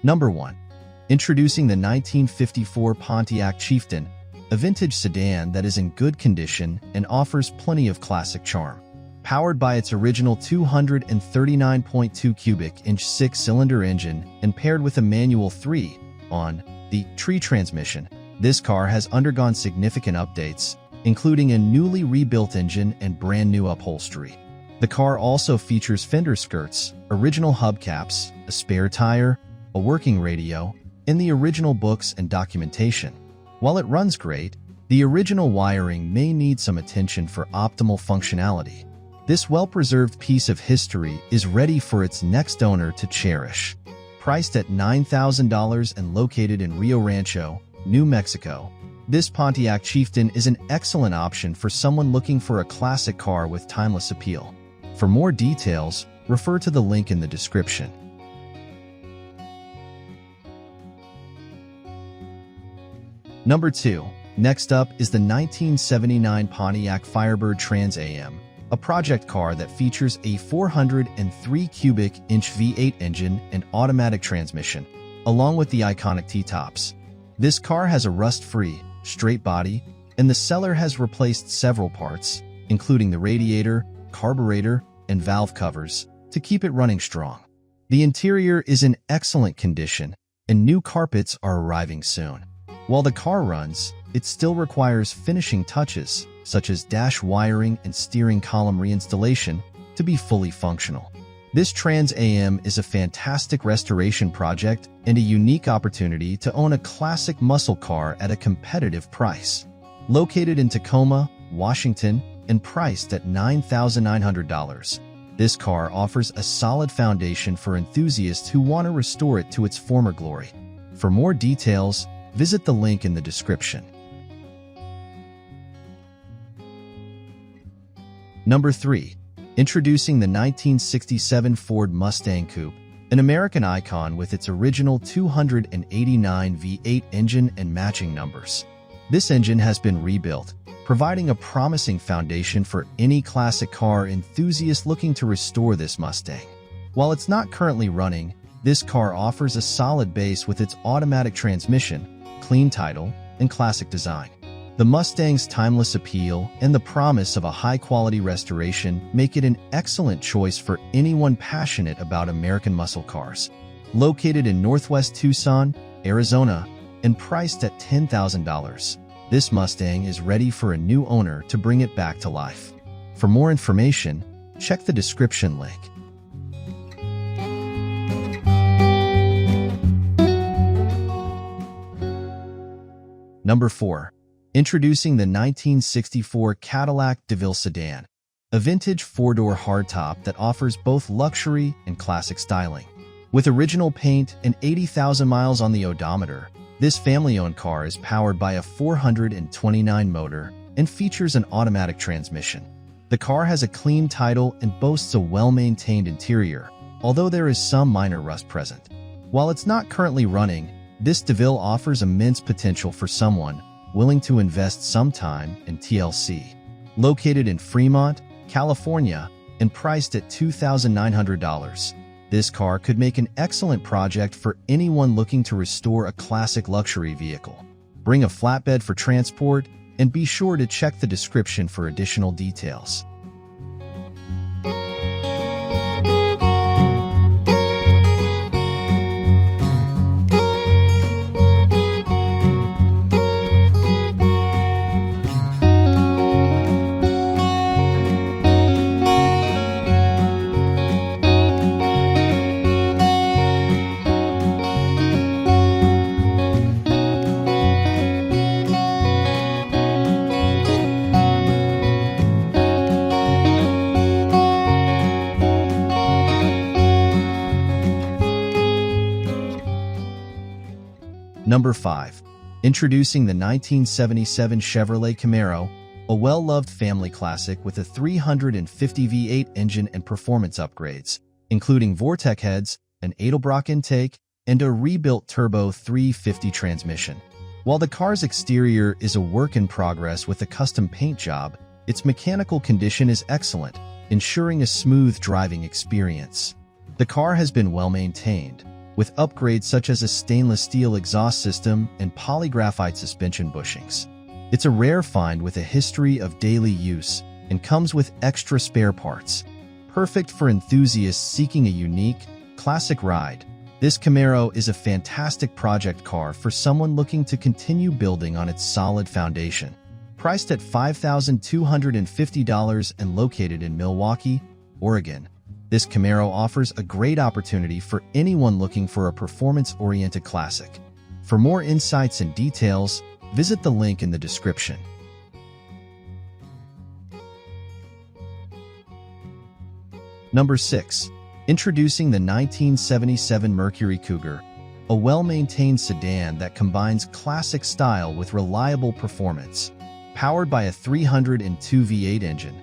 Number 1. Introducing the 1954 Pontiac Chieftain, a vintage sedan that is in good condition and offers plenty of classic charm. Powered by its original 239.2 cubic inch six-cylinder engine and paired with a manual 3-on-the-tree transmission, this car has undergone significant updates, including a newly rebuilt engine and brand new upholstery. The car also features fender skirts, original hubcaps, a spare tire, a working radio, and the original books and documentation. While it runs great, the original wiring may need some attention for optimal functionality. This well-preserved piece of history is ready for its next owner to cherish. Priced at $9,000 and located in Rio Rancho, New Mexico, this Pontiac Chieftain is an excellent option for someone looking for a classic car with timeless appeal. For more details, refer to the link in the description. Number 2. Next up is the 1979 Pontiac Firebird Trans Am, a project car that features a 403 cubic inch V8 engine and automatic transmission, along with the iconic T-tops. This car has a rust-free, straight body, and the seller has replaced several parts, including the radiator, carburetor, and valve covers, to keep it running strong. The interior is in excellent condition, and new carpets are arriving soon. While the car runs, it still requires finishing touches, such as dash wiring and steering column reinstallation, to be fully functional. This Trans Am is a fantastic restoration project and a unique opportunity to own a classic muscle car at a competitive price. Located in Tacoma, Washington, and priced at $9,900, this car offers a solid foundation for enthusiasts who want to restore it to its former glory. For more details, visit the link in the description. Number 3. Introducing the 1967 Ford Mustang Coupe, an American icon with its original 289 V8 engine and matching numbers. This engine has been rebuilt, providing a promising foundation for any classic car enthusiast looking to restore this Mustang. While it's not currently running, this car offers a solid base with its automatic transmission, clean title, and classic design. The Mustang's timeless appeal and the promise of a high-quality restoration make it an excellent choice for anyone passionate about American muscle cars. Located in Northwest Tucson, Arizona, and priced at $10,000, this Mustang is ready for a new owner to bring it back to life. For more information, check the description link. Number 4. Introducing the 1964 Cadillac DeVille sedan, a vintage four-door hardtop that offers both luxury and classic styling. With original paint and 80,000 miles on the odometer, this family-owned car is powered by a 429 motor and features an automatic transmission. The car has a clean title and boasts a well-maintained interior, although there is some minor rust present. While it's not currently running, this DeVille offers immense potential for someone willing to invest some time in TLC. Located in Fremont, California, and priced at $2,900, this car could make an excellent project for anyone looking to restore a classic luxury vehicle. Bring a flatbed for transport, and be sure to check the description for additional details. Number 5. Introducing the 1977 Chevrolet Camaro, a well-loved family classic with a 350 V8 engine and performance upgrades, including Vortec heads, an Edelbrock intake, and a rebuilt turbo 350 transmission. While the car's exterior is a work in progress with a custom paint job, its mechanical condition is excellent, ensuring a smooth driving experience. The car has been well maintained, with upgrades such as a stainless steel exhaust system and polygraphite suspension bushings. It's a rare find with a history of daily use and comes with extra spare parts. Perfect for enthusiasts seeking a unique, classic ride, this Camaro is a fantastic project car for someone looking to continue building on its solid foundation. Priced at $5,250 and located in Milwaukee, Oregon, this Camaro offers a great opportunity for anyone looking for a performance-oriented classic. For more insights and details, visit the link in the description. Number 6. Introducing the 1977 Mercury Cougar, a well-maintained sedan that combines classic style with reliable performance. Powered by a 302 V8 engine,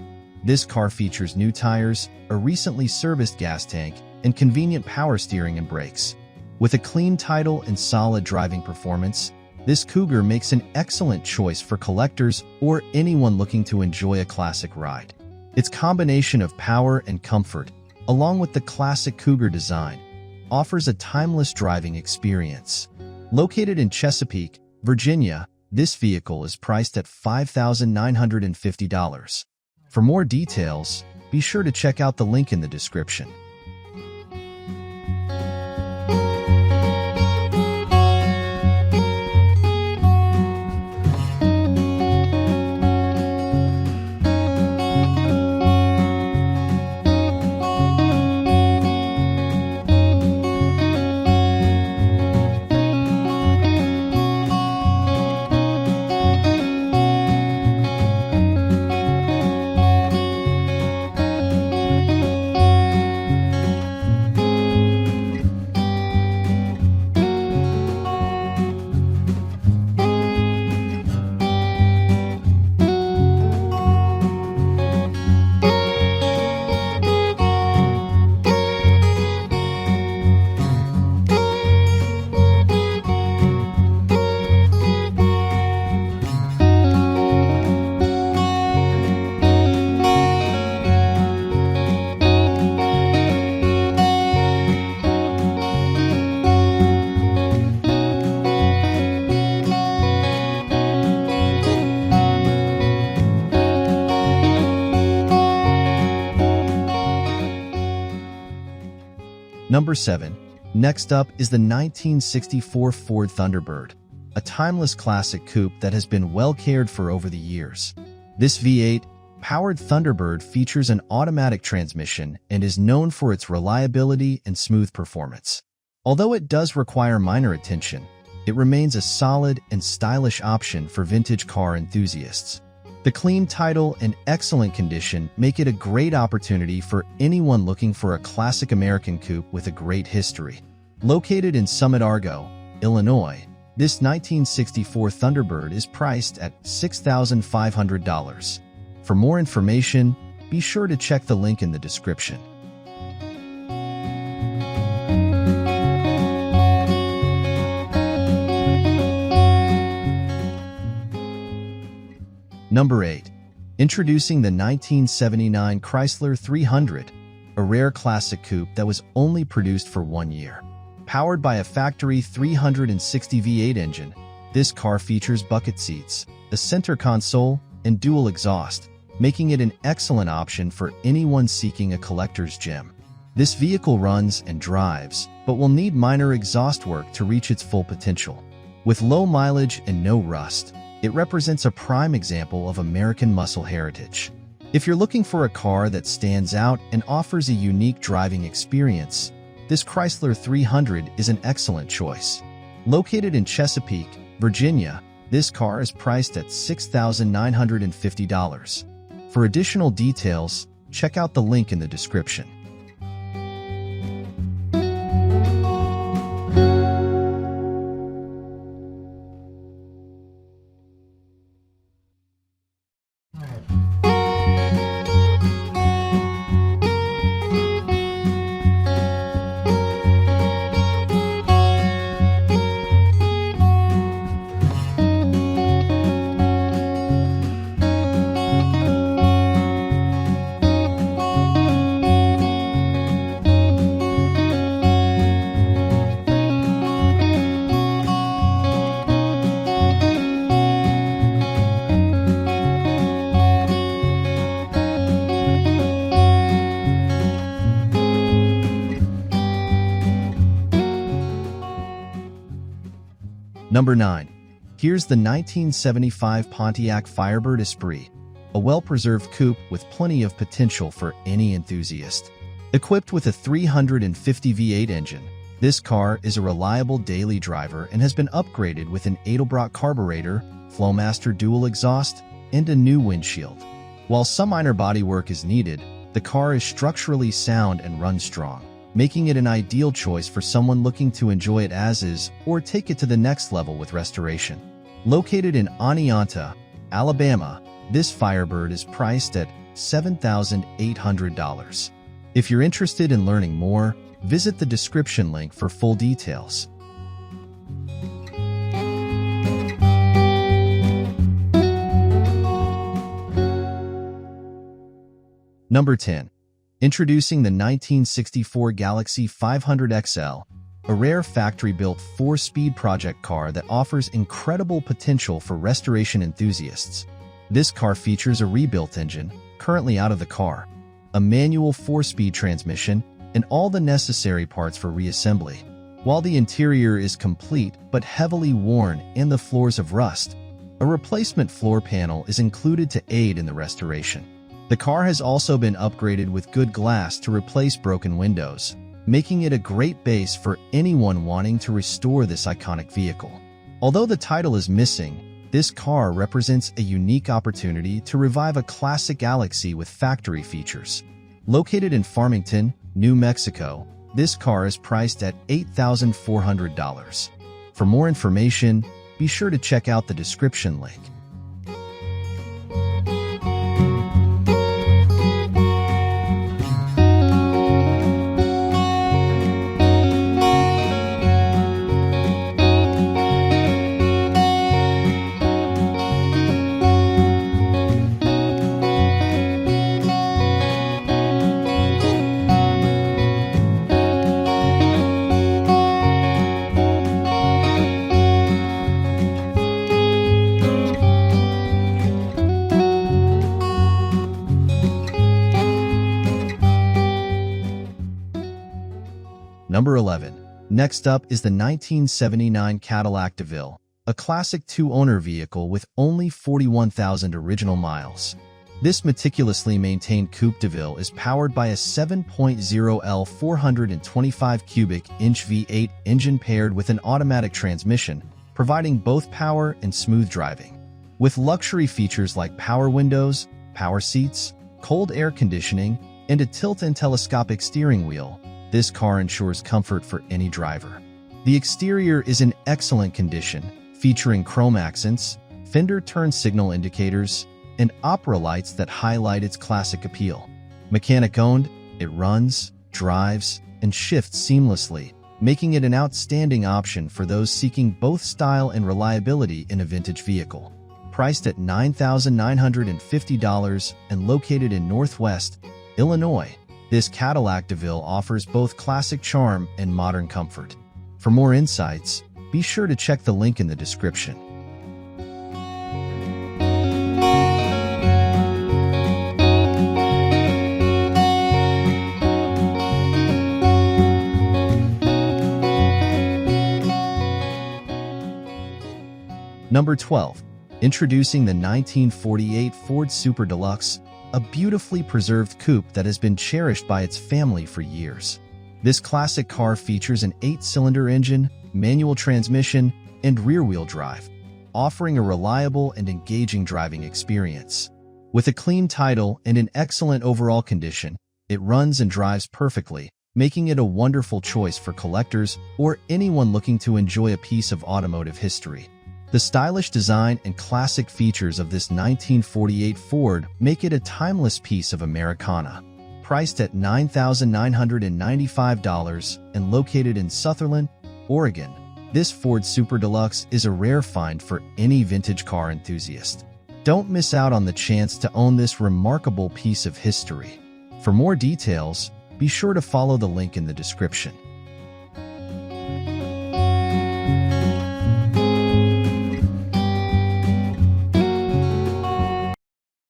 this car features new tires, a recently serviced gas tank, and convenient power steering and brakes. With a clean title and solid driving performance, this Cougar makes an excellent choice for collectors or anyone looking to enjoy a classic ride. Its combination of power and comfort, along with the classic Cougar design, offers a timeless driving experience. Located in Chesapeake, Virginia, this vehicle is priced at $5,950. For more details, be sure to check out the link in the description. Number 7. Next up is the 1964 Ford Thunderbird, a timeless classic coupe that has been well cared for over the years. This V8-powered Thunderbird features an automatic transmission and is known for its reliability and smooth performance. Although it does require minor attention, it remains a solid and stylish option for vintage car enthusiasts. The clean title and excellent condition make it a great opportunity for anyone looking for a classic American coupe with a great history. Located in Summit, Argo, Illinois, this 1964 Thunderbird is priced at $6,500. For more information, be sure to check the link in the description. Number 8. Introducing the 1979 Chrysler 300, a rare classic coupe that was only produced for 1 year. Powered by a factory 360 V8 engine, this car features bucket seats, a center console, and dual exhaust, making it an excellent option for anyone seeking a collector's gem. This vehicle runs and drives, but will need minor exhaust work to reach its full potential. With low mileage and no rust, it represents a prime example of American muscle heritage. If you're looking for a car that stands out and offers a unique driving experience, this Chrysler 300 is an excellent choice. Located in Chesapeake, Virginia, this car is priced at $6,950. For additional details, check out the link in the description. Number 9. Here's the 1975 Pontiac Firebird Esprit, a well-preserved coupe with plenty of potential for any enthusiast. Equipped with a 350 V8 engine, this car is a reliable daily driver and has been upgraded with an Edelbrock carburetor, Flowmaster dual exhaust, and a new windshield. While some minor bodywork is needed, the car is structurally sound and runs strong, making it an ideal choice for someone looking to enjoy it as is or take it to the next level with restoration. Located in Oneonta, Alabama, this Firebird is priced at $7,800. If you're interested in learning more, visit the description link for full details. Number 10. Introducing the 1964 Galaxie 500 XL, a rare factory-built 4-speed project car that offers incredible potential for restoration enthusiasts. This car features a rebuilt engine, currently out of the car, a manual 4-speed transmission, and all the necessary parts for reassembly. While the interior is complete but heavily worn and the floors of rust, a replacement floor panel is included to aid in the restoration. The car has also been upgraded with good glass to replace broken windows, making it a great base for anyone wanting to restore this iconic vehicle. Although the title is missing, this car represents a unique opportunity to revive a classic Galaxie with factory features. Located in Farmington, New Mexico, this car is priced at $8,400. For more information, be sure to check out the description link. Number 11. Next up is the 1979 Cadillac DeVille, a classic two-owner vehicle with only 41,000 original miles. This meticulously maintained Coupe DeVille is powered by a 7.0L 425 cubic inch V8 engine paired with an automatic transmission, providing both power and smooth driving. With luxury features like power windows, power seats, cold air conditioning, and a tilt and telescopic steering wheel, this car ensures comfort for any driver. The exterior is in excellent condition, featuring chrome accents, fender turn signal indicators, and opera lights that highlight its classic appeal. Mechanic-owned, it runs, drives, and shifts seamlessly, making it an outstanding option for those seeking both style and reliability in a vintage vehicle. Priced at $9,950 and located in Northwest Illinois, this Cadillac DeVille offers both classic charm and modern comfort. For more insights, be sure to check the link in the description. Number 12. Introducing the 1948 Ford Super Deluxe, a beautifully preserved coupe that has been cherished by its family for years. This classic car features an 8-cylinder engine, manual transmission, and rear-wheel drive, offering a reliable and engaging driving experience. With a clean title and in excellent overall condition, it runs and drives perfectly, making it a wonderful choice for collectors or anyone looking to enjoy a piece of automotive history. The stylish design and classic features of this 1948 Ford make it a timeless piece of Americana. Priced at $9,995 and located in Sutherland, Oregon, this Ford Super Deluxe is a rare find for any vintage car enthusiast. Don't miss out on the chance to own this remarkable piece of history. For more details, be sure to follow the link in the description.